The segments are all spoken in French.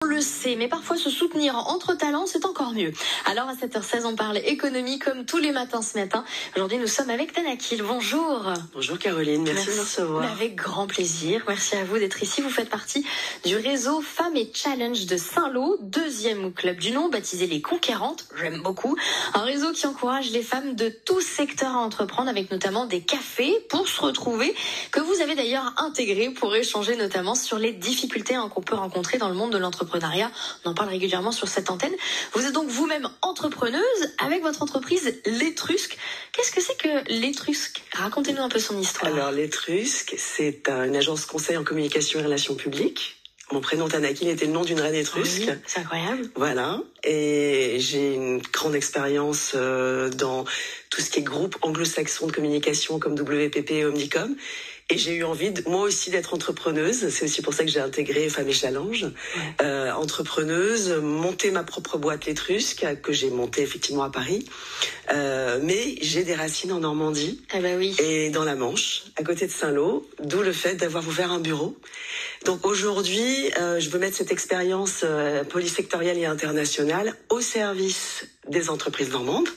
On le sait, mais parfois se soutenir entre talents, c'est encore mieux. Alors à 7h16, on parle économie comme tous les matins ce matin. Aujourd'hui, nous sommes avec Tanakil. Bonjour. Bonjour Caroline, merci de me recevoir. Avec grand plaisir. Merci à vous d'être ici. Vous faites partie du réseau Femmes et Challenge de Saint-Lô, deuxième club du nom, baptisé Les Conquérantes. J'aime beaucoup. Un réseau qui encourage les femmes de tous secteurs à entreprendre, avec notamment des cafés pour se retrouver, que vous avez d'ailleurs intégré pour échanger notamment sur les difficultés qu'on peut rencontrer dans le monde de l'entrepreneuriat. On en parle régulièrement sur cette antenne. Vous êtes donc vous-même entrepreneuse avec votre entreprise L'Étrusque. Qu'est-ce que c'est que L'Étrusque? Racontez-nous un peu son histoire. Alors L'Étrusque, c'est une agence conseil en communication et relations publiques. Mon prénom Tanakil était le nom d'une reine étrusque. Oui, c'est incroyable. Voilà. Et j'ai une grande expérience dans tout ce qui est groupe anglo-saxon de communication comme WPP et Omnicom. Et j'ai eu envie, moi aussi, d'être entrepreneuse. C'est aussi pour ça que j'ai intégré Femmes et Challenge. Ouais. Entrepreneuse, monter ma propre boîte L'Étrusque, que j'ai montée effectivement à Paris. Mais j'ai des racines en Normandie. Ah bah oui. Et dans la Manche, à côté de Saint-Lô. D'où le fait d'avoir ouvert un bureau. Donc aujourd'hui, je veux mettre cette expérience polysectorielle et internationale au service des entreprises normandes.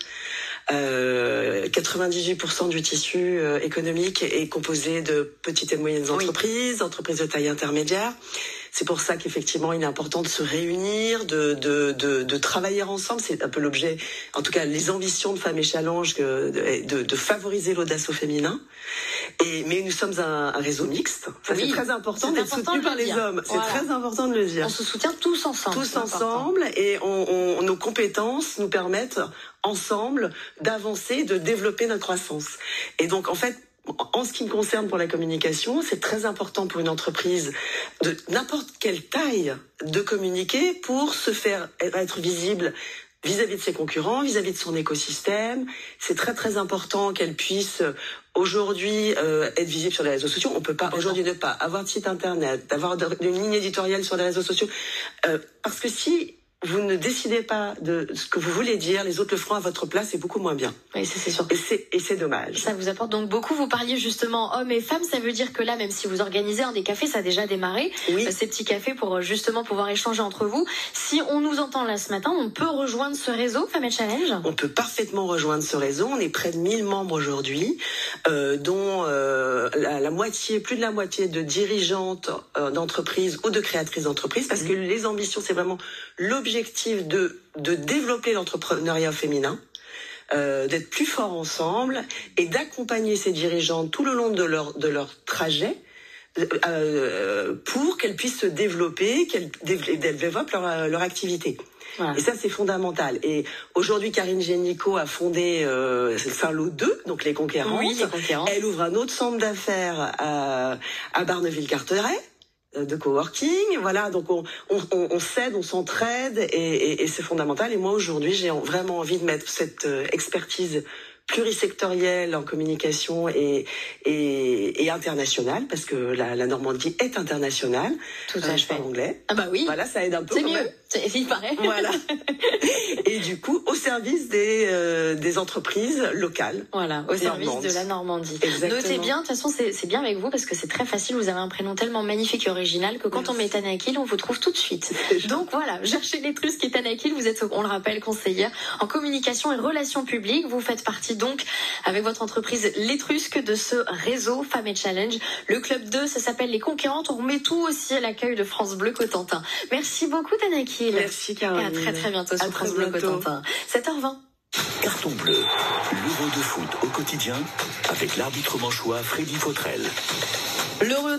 98% du tissu économique est composé de petites et moyennes entreprises, entreprises de taille intermédiaire. C'est pour ça qu'effectivement, il est important de se réunir, de travailler ensemble. C'est un peu l'objet, en tout cas, les ambitions de Femmes et Challenge, de favoriser l'audace au féminin. Mais nous sommes un réseau mixte. Ça, c'est très important d'être soutenu par les hommes. Voilà. C'est très important de le dire. On se soutient tous ensemble. Tous ensemble, et nos compétences nous permettent ensemble d'avancer, de développer notre croissance. Et donc, en fait, en ce qui me concerne pour la communication, c'est très important pour une entreprise de n'importe quelle taille de communiquer pour se faire être visible vis-à-vis de ses concurrents, vis-à-vis de son écosystème. C'est très très important qu'elle puisse aujourd'hui être visible sur les réseaux sociaux. On peut pas aujourd'hui ne pas avoir de site internet, d'avoir une ligne éditoriale sur les réseaux sociaux, parce que si vous ne décidez pas de ce que vous voulez dire, les autres le feront à votre place et beaucoup moins bien. Oui, ça c'est sûr. Et c'est dommage. Ça vous apporte donc beaucoup. Vous parliez justement hommes et femmes. Ça veut dire que là, même si vous organisez des cafés, ça a déjà démarré. Oui. Ces petits cafés pour justement pouvoir échanger entre vous. Si on nous entend là ce matin, on peut rejoindre ce réseau Femmes et Challenge? On peut parfaitement rejoindre ce réseau. On est près de 1000 membres aujourd'hui, dont la moitié, plus de la moitié de dirigeantes d'entreprises ou de créatrices d'entreprises, parce que les ambitions, c'est vraiment l'objectif de développer l'entrepreneuriat féminin, d'être plus forts ensemble et d'accompagner ces dirigeantes tout le long de leur trajet pour qu'elles puissent se développer, qu'elles développent leur activité. Voilà. Et ça, c'est fondamental. Et aujourd'hui, Karine Génicaud a fondé Saint-Lô 2, donc Les Conquérantes. Oui, Les Conquérantes. Elle ouvre un autre centre d'affaires à Barneville-Carteret, de coworking. Voilà, donc on s'aide, on s'entraide, et c'est fondamental. Et moi, aujourd'hui, j'ai vraiment envie de mettre cette expertise plurisectorielle en communication et internationale, parce que la Normandie est internationale. Tout à fait. Je parle anglais. Ah bah oui. Voilà, ça aide un peu. C'est mieux. Il paraît. Voilà. Et du coup, au service des entreprises locales. Voilà, au service de la Normandie. Exactement. Notez bien, de toute façon, c'est bien avec vous parce que c'est très facile. Vous avez un prénom tellement magnifique et original que quand on met Tanakil, on vous trouve tout de suite. Donc voilà, cherchez L'Étrusque et Tanakil. Vous êtes, on le rappelle, conseillère en communication et relations publiques. Vous faites partie donc avec votre entreprise L'Étrusque de ce réseau Femmes et Challenge. Le club 2, ça s'appelle Les Conquérantes. On remet tout aussi à l'accueil de France Bleu Cotentin. Merci beaucoup Tanakil. Merci Caroline. Et à très très bientôt sur France Bleu Cotentin. 7h20. Carton bleu, l'Euro de foot au quotidien avec l'arbitre manchois Freddy Fautrel. L'Euro